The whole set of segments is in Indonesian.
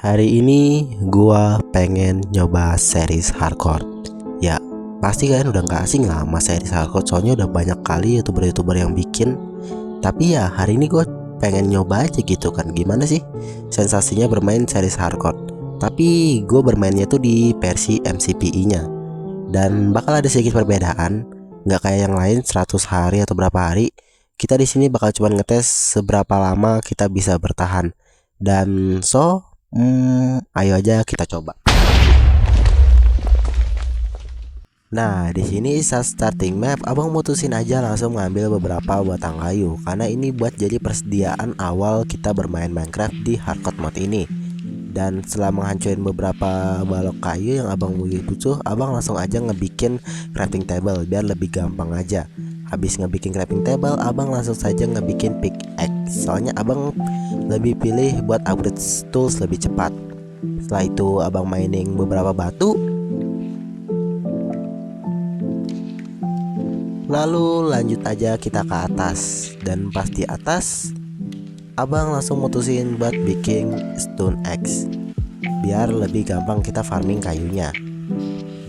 Hari ini gua pengen nyoba series hardcore. Ya, pasti kan udah gak asing lah sama series hardcore, soalnya udah banyak kali youtuber-youtuber yang bikin. Tapi ya hari ini gua pengen nyoba aja gitu kan, gimana sih sensasinya bermain series hardcore. Tapi gue bermainnya tuh di versi MCPI nya. Dan bakal ada sedikit perbedaan, nggak kayak yang lain 100 hari atau berapa hari. Kita di sini bakal cuma ngetes seberapa lama kita bisa bertahan. Dan ayo aja kita coba. Nah, di sini saat starting map, abang mutusin aja langsung ngambil beberapa batang kayu, karena ini buat jadi persediaan awal kita bermain Minecraft di hardcore mode ini. Dan setelah menghancurin beberapa balok kayu yang abang butuh, abang langsung aja ngebikin crafting table biar lebih gampang aja. Habis ngebikin crafting table, abang langsung saja ngebikin pickaxe, soalnya abang lebih pilih buat upgrade tools lebih cepat. Setelah itu abang mining beberapa batu, lalu lanjut aja kita ke atas. Dan pas di atas, abang langsung mutusin buat bikin stone axe biar lebih gampang kita farming kayunya.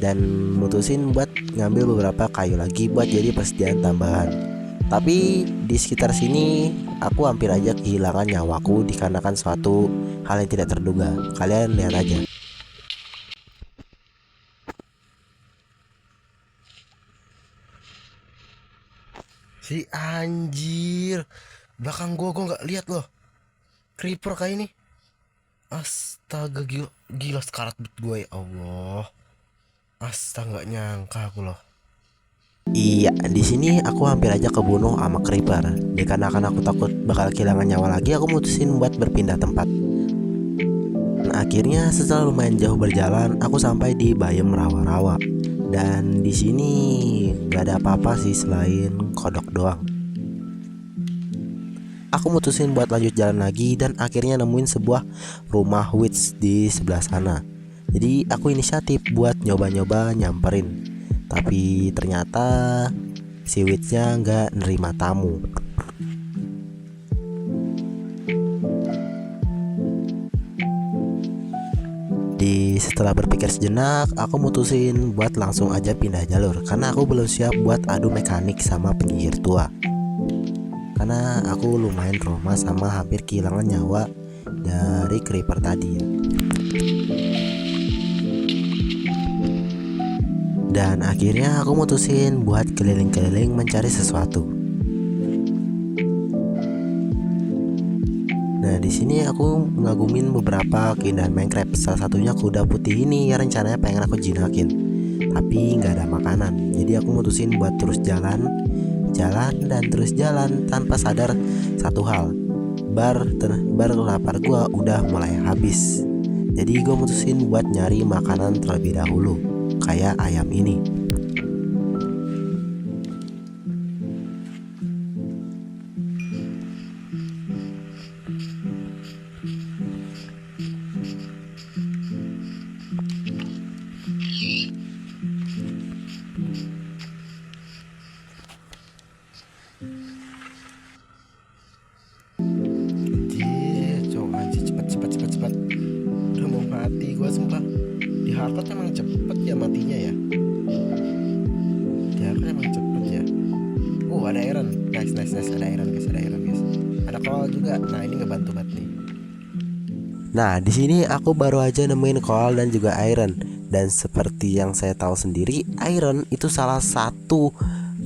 Dan mutusin buat ngambil beberapa kayu lagi buat jadi persediaan tambahan. Tapi di sekitar sini aku hampir aja kehilangan nyawaku dikarenakan suatu hal yang tidak terduga. Kalian lihat aja. Si anjir, belakang gua nggak lihat loh. Creeper kayak ini. Astaga, gila sekarat bet gue, ya Allah. Astaga, nggak nyangka aku loh. Iya, di sini aku hampir aja kebunuh sama creeper. Dikarenakan aku takut bakal kehilangan nyawa lagi, aku mutusin buat berpindah tempat. Dan akhirnya setelah lumayan jauh berjalan, aku sampai di biome rawa-rawa. Dan di sini gak ada apa-apa sih selain kodok doang. Aku mutusin buat lanjut jalan lagi dan akhirnya nemuin sebuah rumah witch di sebelah sana. Jadi aku inisiatif buat nyoba-nyoba nyamperin. Tapi ternyata si witchnya nggak nerima tamu. Setelah berpikir sejenak, aku mutusin buat langsung aja pindah jalur, karena aku belum siap buat adu mekanik sama penyihir tua. Karena aku lumayan trauma sama hampir kehilangan nyawa dari creeper tadi ya. Dan akhirnya aku mutusin buat keliling-keliling mencari sesuatu. Nah, di sini aku ngagumin beberapa keindahan Minecraft. Salah satunya kuda putih ini yang rencananya pengen aku jinakin, tapi nggak ada makanan. Jadi aku mutusin buat terus jalan dan terus jalan tanpa sadar satu hal. Bar lapar gua udah mulai habis. Jadi gue mutusin buat nyari makanan terlebih dahulu, kayak ayam ini. Cepat. Udah mau mati gua sumpah. Di hardcore emang cepet ya matinya ya. Di hardcore emang cepet ya. Ada iron. Nice. Ada iron guys. Ada coal juga. Nah, ini ngebantu banget nih. Nah, di sini aku baru aja nemuin coal dan juga iron. Dan seperti yang saya tahu sendiri, iron itu salah satu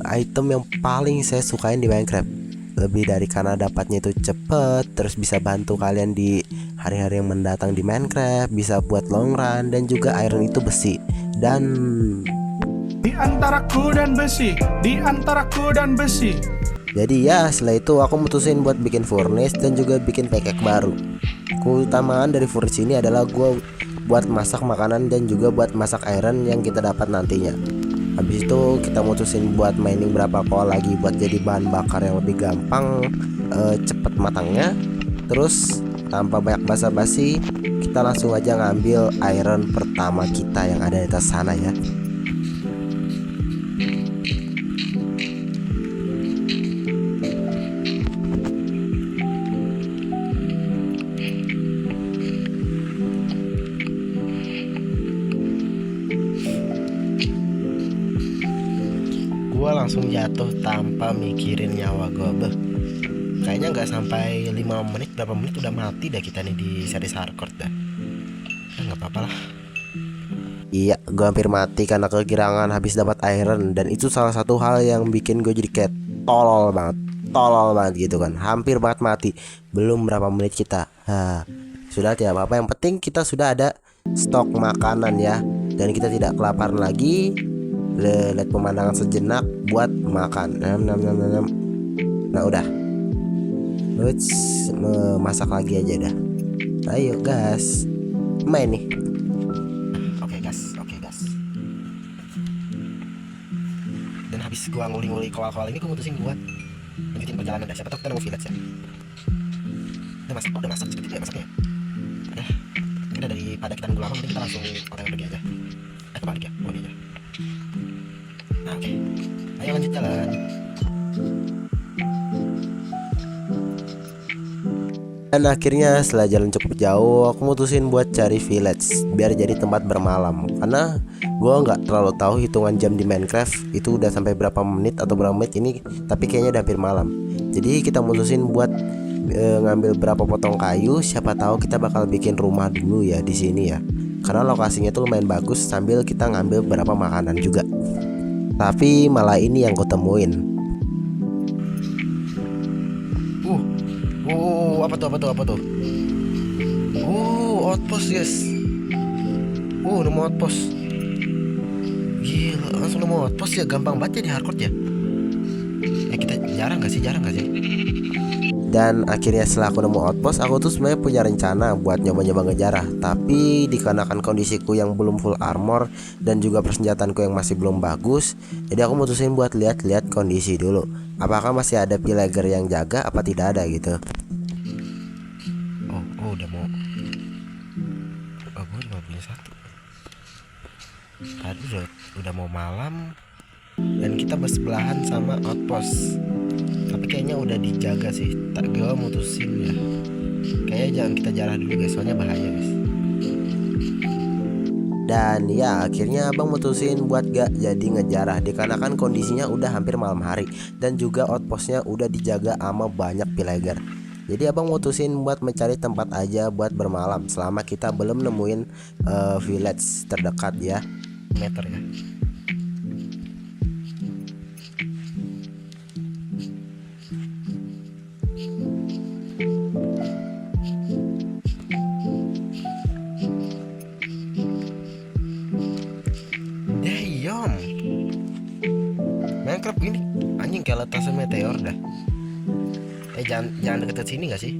item yang paling saya sukain di Minecraft. Lebih dari karena dapatnya itu cepet, terus bisa bantu kalian di hari-hari yang mendatang di Minecraft, bisa buat long run, dan juga iron itu besi. Dan di antara ku dan besi. Jadi ya setelah itu aku mutusin buat bikin furnace dan juga bikin pickaxe baru. Keutamaan dari furnace ini adalah gue buat masak makanan dan juga buat masak iron yang kita dapat nantinya. Habis itu kita mutusin buat mining berapa coal lagi buat jadi bahan bakar yang lebih gampang, cepet matangnya. Terus tanpa banyak basa-basi, kita langsung aja ngambil iron pertama kita yang ada di atas sana ya. langsung jatuh tanpa mikirin nyawa gue. Kayaknya nggak sampai 5 menit, berapa menit udah mati dah kita nih di series hardcore dah. Nggak apa-apa lah. Iya, gue hampir mati karena kegirangan habis dapat iron. Dan itu salah satu hal yang bikin gue jadi kayak tolol banget gitu kan. Hampir banget mati. Belum berapa menit kita. Sudah tidak apa-apa, yang penting kita sudah ada stok makanan ya. Dan kita tidak kelaparan lagi. Lihat pemandangan sejenak buat makan. Nah udah, let's masak lagi aja dah. Ayo gas, main nih. Oke gas. Dan habis gua nguli-nguli koal-koal ini, gua mutusin buat lanjutin perjalanan dah. Siapa tahu kita nemu village ya. Udah masak seperti masaknya. Udah daripada kita nunggu lama, mending kita langsung orang pergi aja. Kebalik ya, ini aja. Nah oke, ayo lanjut jalan. Dan akhirnya setelah jalan cukup jauh, aku mutusin buat cari village biar jadi tempat bermalam. Karena gue nggak terlalu tahu hitungan jam di Minecraft itu udah sampai berapa menit atau berapa menit ini, tapi kayaknya udah hampir malam. Jadi kita mutusin buat ngambil berapa potong kayu. Siapa tahu kita bakal bikin rumah dulu ya di sini ya. Karena lokasinya tuh lumayan bagus, sambil kita ngambil beberapa makanan juga. Tapi malah ini yang gue temuin. Apa tuh? Outpost guys. Nemu outpost. Gila, langsung nemu outpost ya, gampang banget ya di hardcore ya. Kita jarang gak sih? Dan akhirnya setelah aku nemu outpost, aku tuh sebenarnya punya rencana buat nyoba-nyoba ngejarah. Tapi dikarenakan kondisiku yang belum full armor dan juga persenjataanku yang masih belum bagus, jadi aku mutusin buat lihat-lihat kondisi dulu. Apakah masih ada pillager yang jaga apa tidak ada gitu. Udah mau. Gue cuma punya satu. Tadi udah mau malam dan kita bersebelahan sama outpost. Tapi kayaknya udah dijaga sih. Gue mutusin ya, kayaknya jangan kita jarah dulu guys, soalnya bahaya guys. Dan ya akhirnya abang mutusin buat gak jadi ngejarah dikarenakan kondisinya udah hampir malam hari. Dan juga outpostnya udah dijaga sama banyak pillager. Jadi abang mutusin buat mencari tempat aja buat bermalam selama kita belum nemuin village terdekat ya. Meter ya. Damn, Minecraft ini anjing kayak letasnya meteor dah. Jangan deket sini gak sih?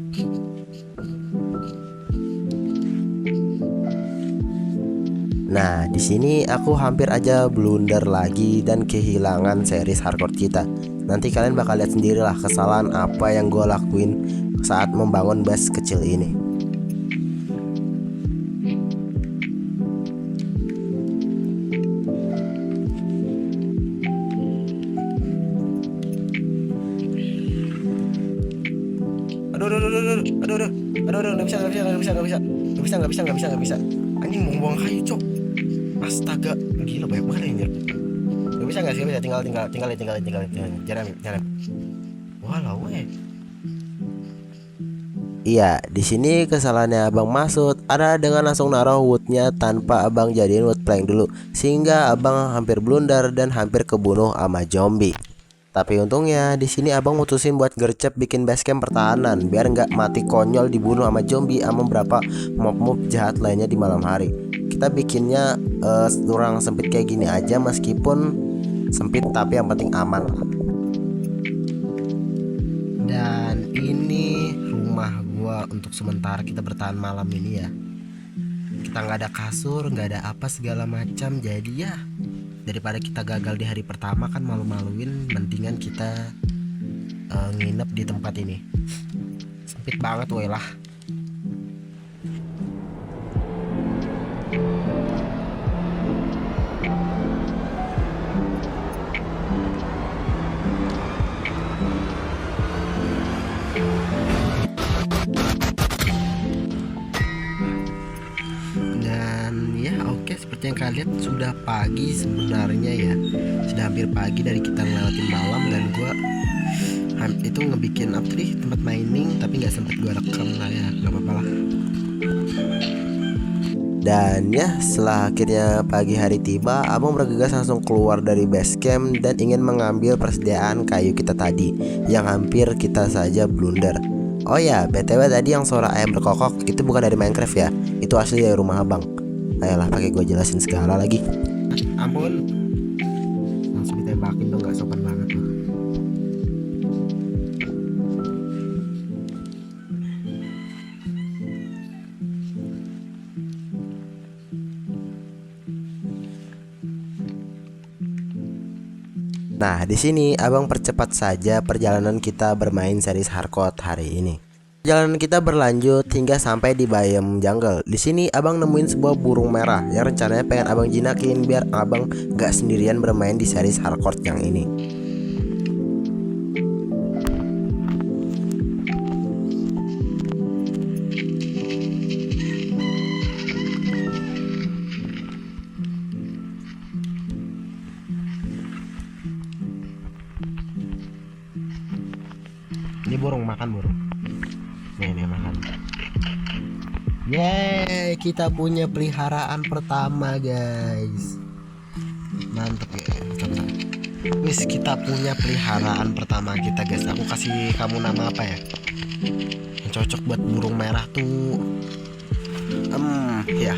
Nah, di sini aku hampir aja blunder lagi dan kehilangan series hardcore kita. Nanti kalian bakal lihat sendirilah kesalahan apa yang gue lakuin saat membangun base kecil ini. Aduh, nggak bisa. Anjing mau buang kayu, cok. Astaga, gila banyak banget anjir. Gak bisa, tinggalin. Jangan. Walau Iya, di sini kesalahannya Abang Masud ada dengan langsung naruh woodnya tanpa Abang jadiin wood plank dulu, sehingga Abang hampir blunder dan hampir kebunuh sama zombie. Tapi untungnya di sini Abang mutusin buat gercep bikin basecamp pertahanan biar nggak mati konyol dibunuh sama zombie sama beberapa mob jahat lainnya di malam hari. Kita bikinnya kurang sempit kayak gini aja, meskipun sempit tapi yang penting aman. Dan ini rumah gua untuk sementara kita bertahan malam ini ya. Kita nggak ada kasur, nggak ada apa segala macam. Jadi ya daripada kita gagal di hari pertama kan malu-maluin, mendingan kita nginep di tempat ini. Sempit banget woy lah. Dan Ya oke, seperti yang kalian lihat sudah pagi sebenarnya ya. Sudah hampir pagi dari kita ngelewatin malam. Dan gua itu ngebikin apa tadi, tempat mining, tapi nggak sempet gua rekam lah ya, nggak apa-apa lah. Dan ya, setelah akhirnya pagi hari tiba, abang bergegas langsung keluar dari base camp dan ingin mengambil persediaan kayu kita tadi yang hampir kita saja blunder. Oh ya, BTW tadi yang suara ayam berkokok itu bukan dari Minecraft ya, itu asli dari rumah abang. Ayolah, pakai gue jelasin segala lagi. Ampun, langsung ditembakin dong, nggak sopan banget loh. Nah, di sini abang percepat saja perjalanan kita bermain series hardcore hari ini. Perjalanan kita berlanjut hingga sampai di biome jungle. Di sini abang nemuin sebuah burung merah yang rencananya pengen abang jinakin biar abang gak sendirian bermain di series hardcore yang ini. Ini burung, makan burung. Nih makan. Yeay, kita punya peliharaan pertama guys. Mantep ya. Coba. Wis, kita punya peliharaan pertama kita guys. Aku kasih kamu nama apa ya? Yang cocok buat burung merah tuh. Ya.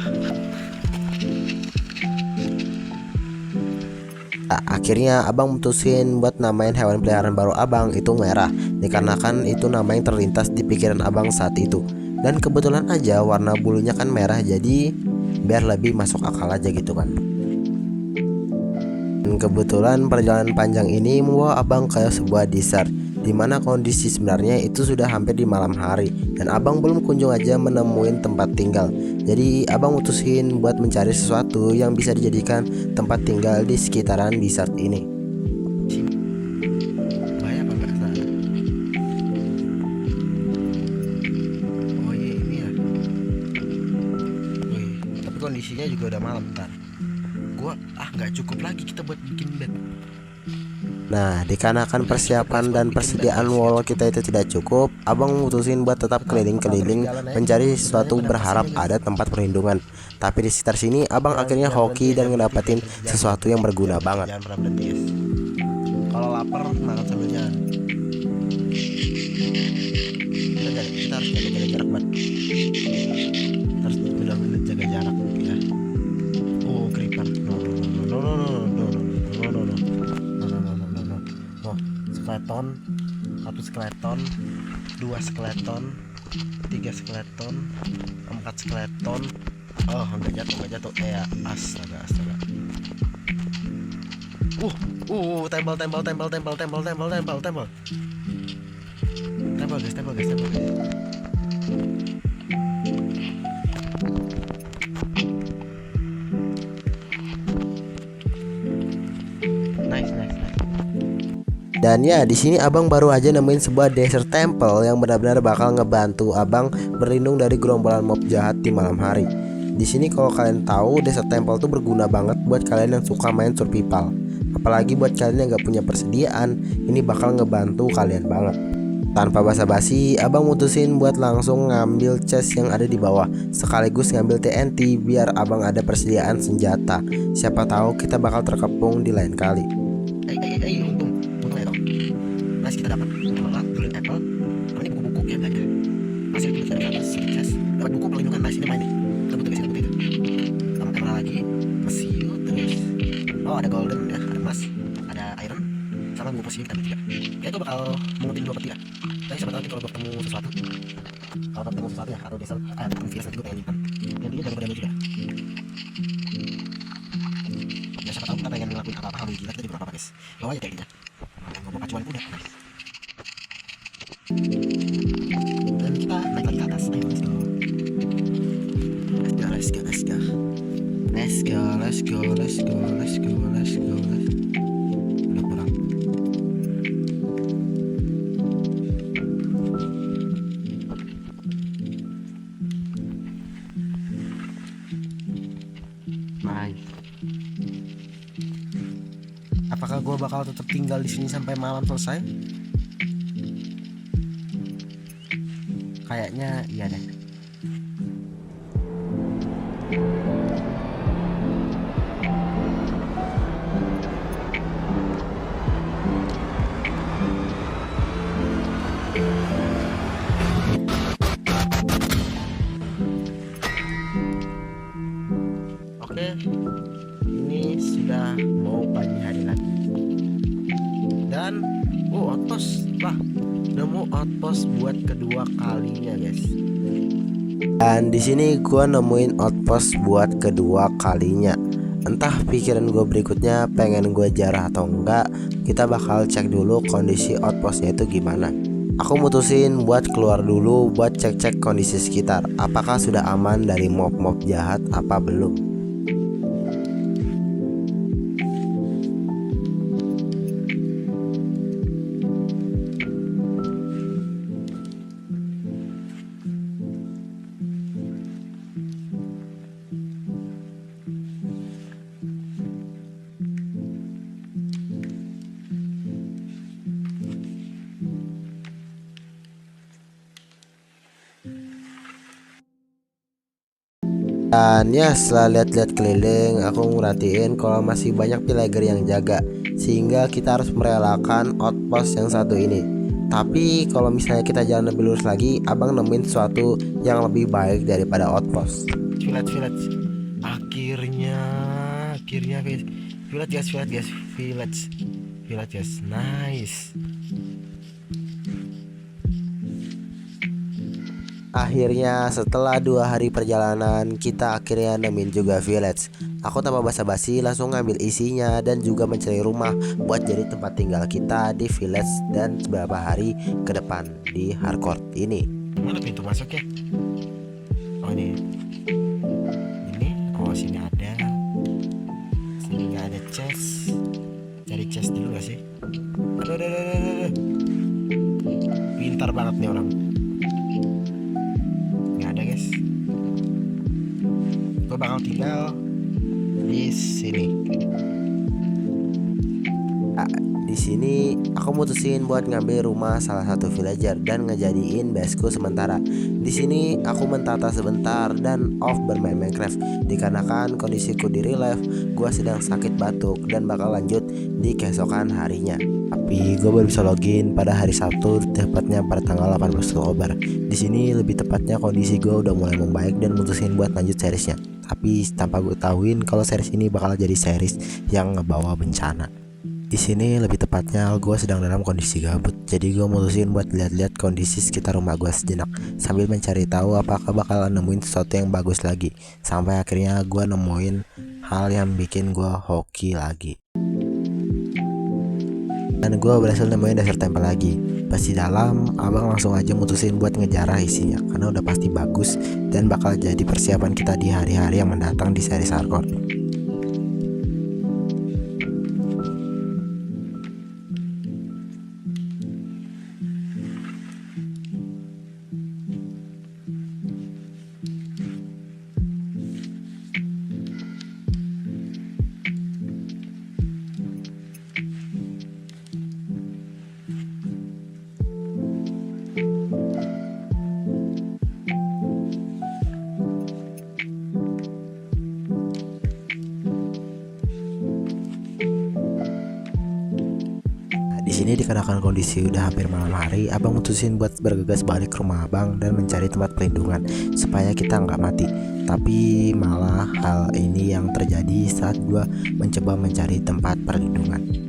Nah, akhirnya abang mutusin buat namain hewan peliharaan baru abang itu merah, dikarenakan itu nama yang terlintas di pikiran abang saat itu. Dan kebetulan aja warna bulunya kan merah, jadi biar lebih masuk akal aja gitu kan. Dan kebetulan perjalanan panjang ini membawa abang ke sebuah desert, dimana kondisi sebenarnya itu sudah hampir di malam hari dan abang belum kunjung aja menemuin tempat tinggal. Jadi abang mutusin buat mencari sesuatu yang bisa dijadikan tempat tinggal di sekitaran desert ini. Bahaya apa enggak sana? Oh iya, ini ya. Wih, tapi kondisinya juga udah malam ntar. Gua nggak cukup lagi kita buat bikin bed. Nah, dikarenakan persiapan dan persediaan wall kita itu tidak cukup, abang mutusin buat tetap keliling-keliling mencari sesuatu berharap ada tempat perlindungan. Tapi di sekitar sini abang akhirnya hoki dan ngedapetin sesuatu yang berguna banget. Jangan pernah berhenti guys. Kalau lapar makan sambil jalan. Kita harus jaga jarak banget. Kita harus benar-benar jaga jarak ya. Oh, creeper. No. Skeleton, 1 skeleton, 2 skeleton, 3 skeleton, 4 skeleton. Oh, enggak jatuh. Astaga. Tembal guys. Nice. Dan ya, di sini abang baru aja nemuin sebuah desert temple yang benar-benar bakal ngebantu abang berlindung dari gerombolan mob jahat di malam hari. Di sini kalau kalian tahu, desert temple tuh berguna banget buat kalian yang suka main survival. Apalagi buat kalian yang gak punya persediaan, ini bakal ngebantu kalian banget. Tanpa basa-basi, abang mutusin buat langsung ngambil chest yang ada di bawah, sekaligus ngambil TNT biar abang ada persediaan senjata. Siapa tahu kita bakal terkepung di lain kali. Untung ya dong. Nice, kita dapat golden apple. Ini buku-buku ya enggak ya? Masih kita dapat chest. Dapat buku perlindungan. Nice, ini main nih. Kita butuh guys, itu. Tambah kamera lagi. Mesiu terus. Oh, ada golden ya, ada emas, ada iron, sama buku posisi kita ambil 3. Kayaknya gue bakal mengutin 2 per 3. Tapi siapa tahu nanti kalau gue ketemu sesuatu. Kalau ketemu sesuatu ya, atau desert, ketemu virus nanti gue pengen nyimpan. Yang tiga jangan juga. Ya siapa tahu kita pengen ngelakuin apa-apa hal gila, kita jadi apa-apa guys. Bawa aja kayaknya. Yang gue pacuan udah. Nice. Dan kita naik lagi ke atas. Ayo, let's go. Udah kurang. Nice. Apakah gue bakal tetap tinggal di sini sampai malam selesai? Kayaknya iya deh. Oke, ini sudah mau pagi hari lagi. Dan outpost lah, udah mau outpost buat kedua kalinya guys. Dan di sini gua nemuin outpost buat kedua kalinya. Entah pikiran gue berikutnya pengen gue jarah atau enggak, kita bakal cek dulu kondisi outpostnya itu gimana. Aku mutusin buat keluar dulu buat cek-cek kondisi sekitar. Apakah sudah aman dari mob-mob jahat apa belum. Dan ya setelah lihat-lihat keliling, aku merhatiin kalau masih banyak villager yang jaga, sehingga kita harus merelakan outpost yang satu ini. Tapi kalau misalnya kita jalan lebih lurus lagi, abang nemuin sesuatu yang lebih baik daripada outpost. Village. Akhirnya guys. Village guys. Nice. Akhirnya setelah 2 hari perjalanan, kita akhirnya nemuin juga village. Aku tanpa basa-basi langsung ngambil isinya dan juga mencari rumah buat jadi tempat tinggal kita di village dan beberapa hari ke depan di hardcore ini. Mana pintu masuknya? Oh ini. Oh sini ada. Sini nggak ada chest. Cari chest dulu gak sih? Aduh. Pintar banget nih orang. Nggak ada guys. Gue bakal tinggal di sini. Di sini aku mutusin buat ngambil rumah salah satu villager dan ngejadiin baseku sementara. Di sini aku mentata sebentar dan off bermain Minecraft dikarenakan kondisiku di real life gua sedang sakit batuk dan bakal lanjut di keesokan harinya. Tapi gue baru bisa login pada hari Sabtu, tepatnya pada tanggal 18 Oktober. Di sini lebih tepatnya kondisi gue udah mulai membaik dan mutusin buat lanjut seriesnya. Tapi tanpa gue tahuin kalau series ini bakal jadi series yang ngebawa bencana. Di sini lebih tepatnya gue sedang dalam kondisi gabut, jadi gue mutusin buat lihat-lihat kondisi sekitar rumah gue sejenak sambil mencari tahu apakah bakal nemuin sesuatu yang bagus lagi. Sampai akhirnya gue nemuin hal yang bikin gue hoki lagi. Dan gue berhasil nemuin dasar tempel lagi. Pas di dalam, abang langsung aja mutusin buat ngejarah isinya karena udah pasti bagus dan bakal jadi persiapan kita di hari-hari yang mendatang di series hardcore. Di sini dikarenakan kondisi udah hampir malam hari, abang mutusin buat bergegas balik ke rumah abang dan mencari tempat perlindungan supaya kita nggak mati. Tapi malah hal ini yang terjadi saat gua mencoba mencari tempat perlindungan.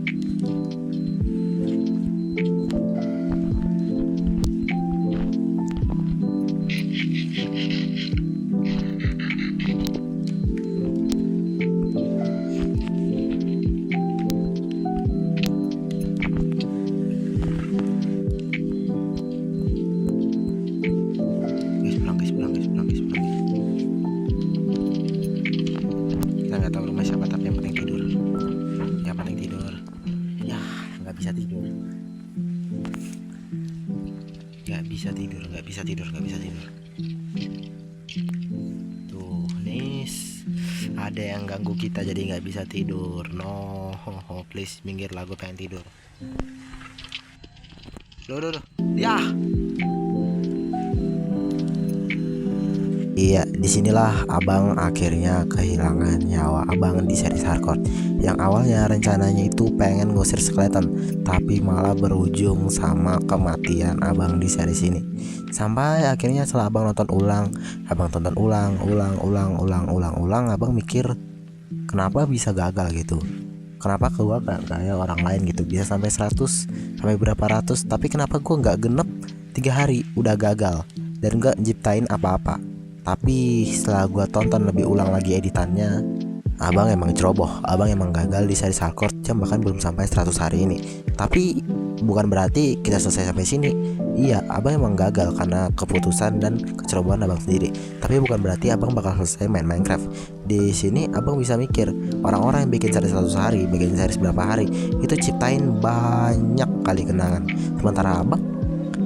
Kita nggak tahu rumah siapa tapi yang penting tidur. Yang penting tidur. Ya nggak bisa tidur. Nggak bisa tidur. Tuh nis. Ada yang ganggu kita jadi nggak bisa tidur. No, please minggir lah, gue pengen tidur. Duh. Ya. Iya, disinilah abang akhirnya kehilangan nyawa abang di series hardcore. Yang awalnya rencananya itu pengen ngusir skeleton, tapi malah berujung sama kematian abang di series ini. Sampai akhirnya setelah abang tonton ulang, abang mikir kenapa bisa gagal gitu. Kenapa gua gak kayak orang lain gitu, bisa sampai 100, sampai berapa ratus, tapi kenapa gua nggak genep 3 hari udah gagal dan nggak nyiptain apa-apa. Tapi setelah gua tonton lebih ulang lagi editannya, abang emang ceroboh, abang emang gagal di series hardcore jam bahkan belum sampai 100 hari ini. Tapi bukan berarti kita selesai sampai sini. Iya, abang emang gagal karena keputusan dan kecerobohan abang sendiri. Tapi bukan berarti abang bakal selesai main Minecraft. Di sini abang bisa mikir, orang-orang yang bikin series 100 hari, bikin series berapa hari, itu ciptain banyak kali kenangan. Sementara abang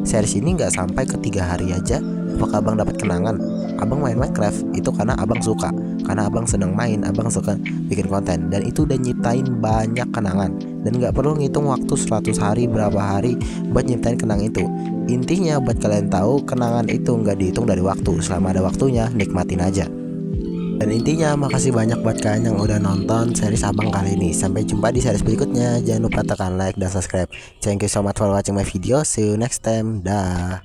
series ini nggak sampai ke 3 hari aja, apakah abang dapat kenangan? Abang main Minecraft itu karena abang suka, karena abang seneng main, abang suka bikin konten, dan itu udah nyiptain banyak kenangan. Dan nggak perlu ngitung waktu 100 hari berapa hari buat nyiptain kenangan itu. Intinya buat kalian tahu, kenangan itu nggak dihitung dari waktu. Selama ada waktunya, nikmatin aja. Dan intinya makasih banyak buat kalian yang udah nonton series abang kali ini. Sampai jumpa di series berikutnya. Jangan lupa tekan like dan subscribe. Thank you so much for watching my video. See you next time. Dah.